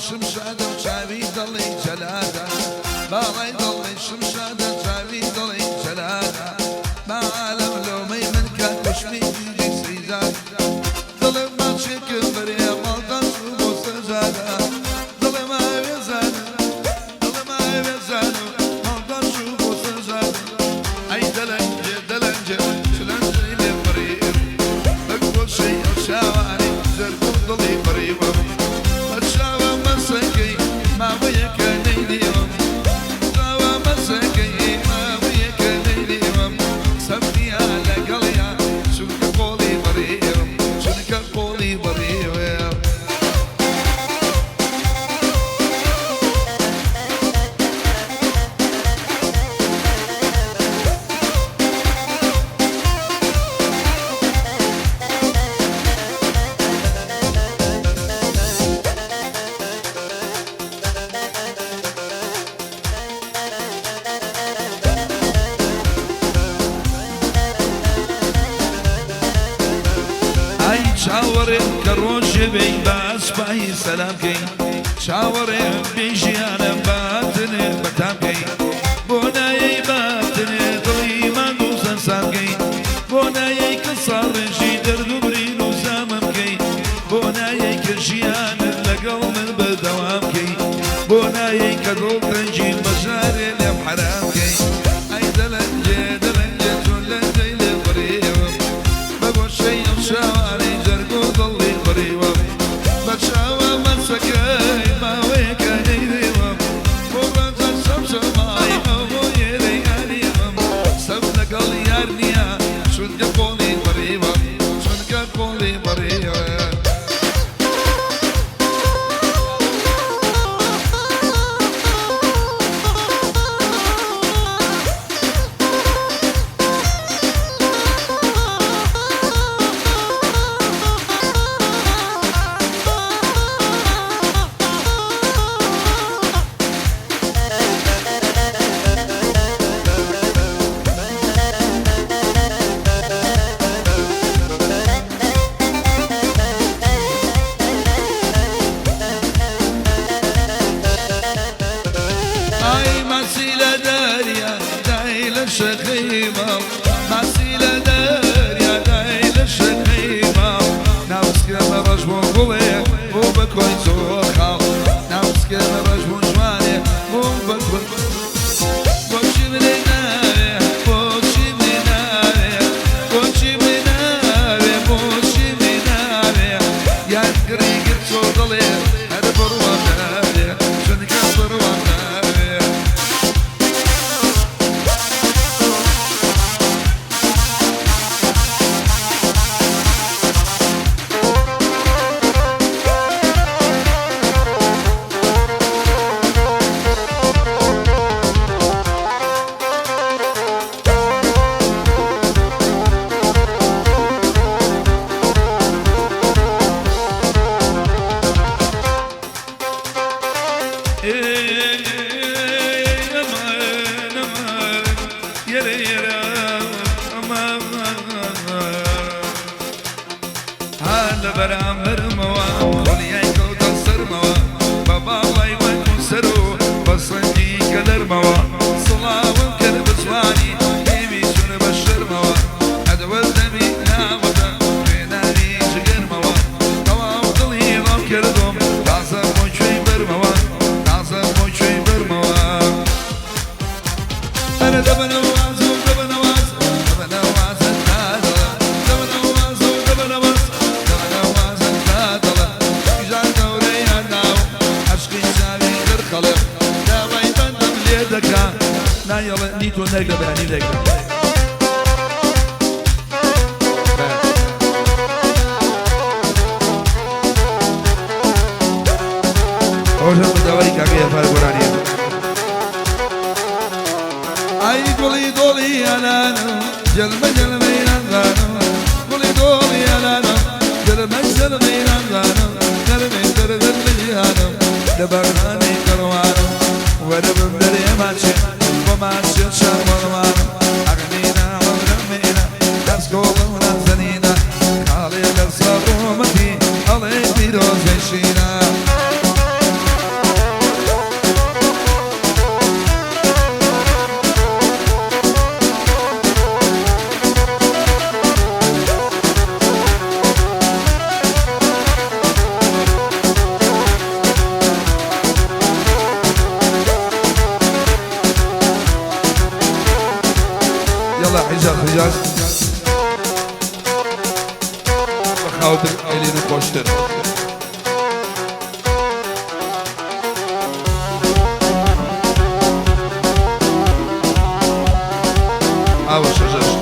شمشادة وشاوي ضلي جلادة باغي ضلي شمشادة وشاوي ضلي جلادة ما عالم لو مي من كان وشمي يجي سيزاد ضلي ما تشكل بريا مالطان شوبو سجادة ضلي ما يبزانو ضلي ما يبزانو مالطان شوبو سجادة اي دلنجة دلنجة شلنجة اللي بريم اقول شيء وشاواني زرقو ضلي بريم الشاوى مسكي ما وياك نيليهم شاوى مسكي ما وياك نيليهم سبني على قليا شنك قولي بريم شنك قولي بريم شاورم كروش بي باس باي سلام كي شاورم بيجيانا باتن بتام كي بوناي باتن طلي ما دوسن سام كي بوناي كسر جي درد برينو زامم كي بوناي كجيان لقل من بدوام كي بوناي كدول تنجي مجار لم حرام كي اي دلنجي دلنجي جولنجي لبريم بقول شي وشاوري ضلي بريوم بتشاوى مسكي ما ويك نيديوم بورد الشمس معي أبو يدي أليوم سبنا قل يارنيا شنك قولي بريوم شنك قولي بريوم شخيمة معسيلة داريا دايلة شخيمة ناوس كلمة رجبون قوي وبكوين سوخا ناوس كلمة رجبون جواني وبكوين بوشي من ناري بوشي من ناري بوشي من ناري بوشي من ناري يا قريق تصوضلي هذا بروان ناري شنك بروان ناري لا يلا نيتو نقدر بني نقدر أوجه بدوي كعية فالقرانية أي دولي دولي أنا جلب جلب ينغانو دولي دولي أنا جلب جلب ينغانو جلب جلب ينغانو دبرني كروانو ودب دري ماشي وماشي شامروانو أغنينا ورمينا نسكولنا زنينا خالي الصابومتي علي بيروز عشينا حجاز حجاز بخاطر إلين كوشتر أوش حجاز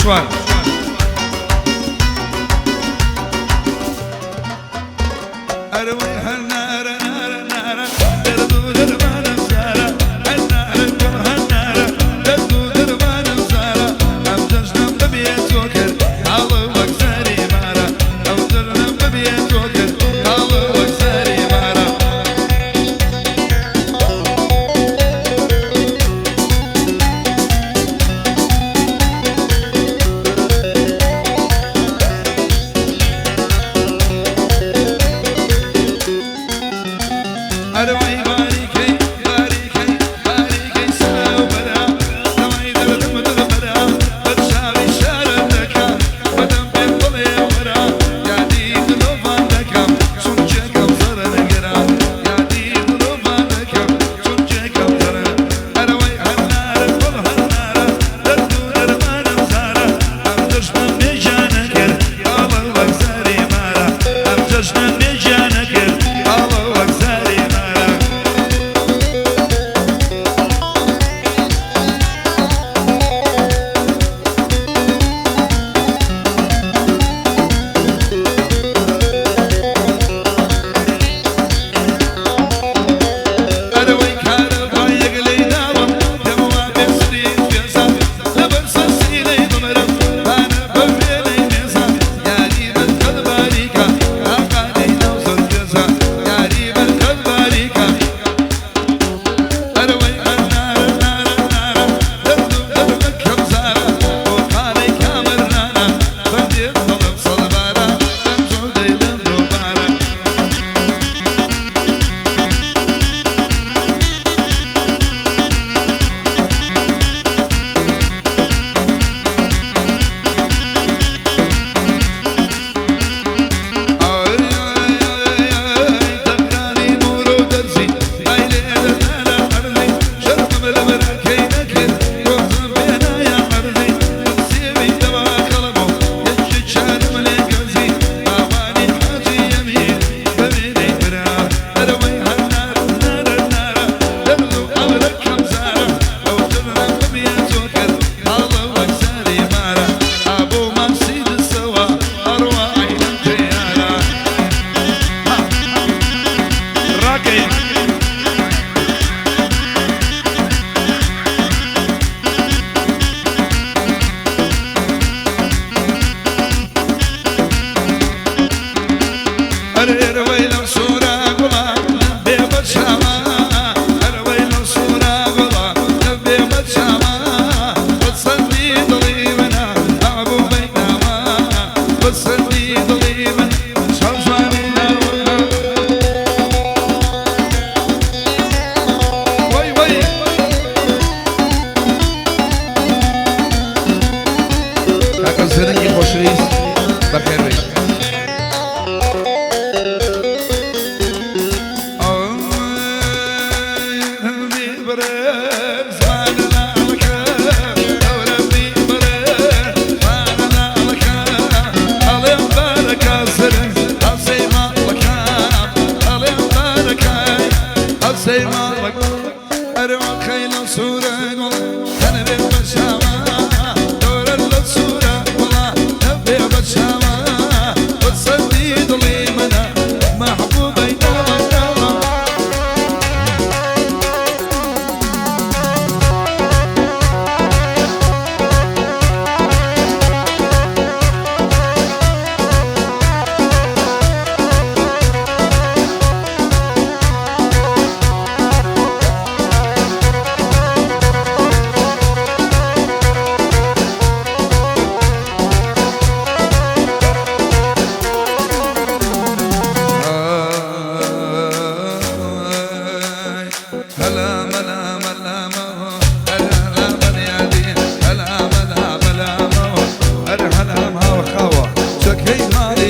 شوان أروي هالنار نار نار تردو دربان الزارة هالنار كل هالنار تردو دربان الزارة أوجزنا ببيت وكر الله وكساري مارا أوجزنا ببيت وكر الله وكساري مارا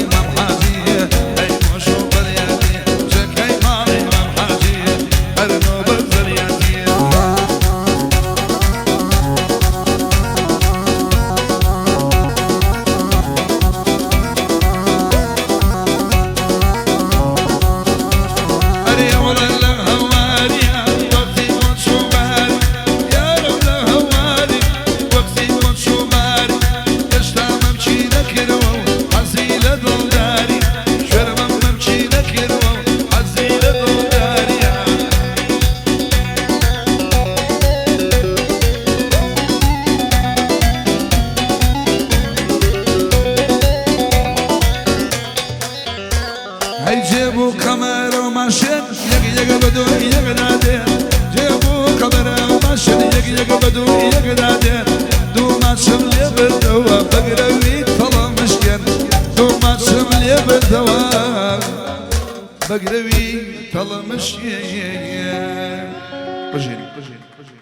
إمام حاجي أي مشو برياتي شكاي مال إمام حاجي أرنو بالزرياتي أري ولا الهواري وقتي مشو باري يا رب الهواري وقتي مشو باري يشتا ممشي لكرو حزيل دولاري شرب ممشي لكرو حزيل دولاري هاي جيبوا كاميرا وماشين يق بدو يقنادين جيبوا كاميرا وماشين يق بدو يقنادين دوما شملي بالدوا بقروي طلع مشكن دوما شملي بالدوا بقروي طلع مشكن بجيني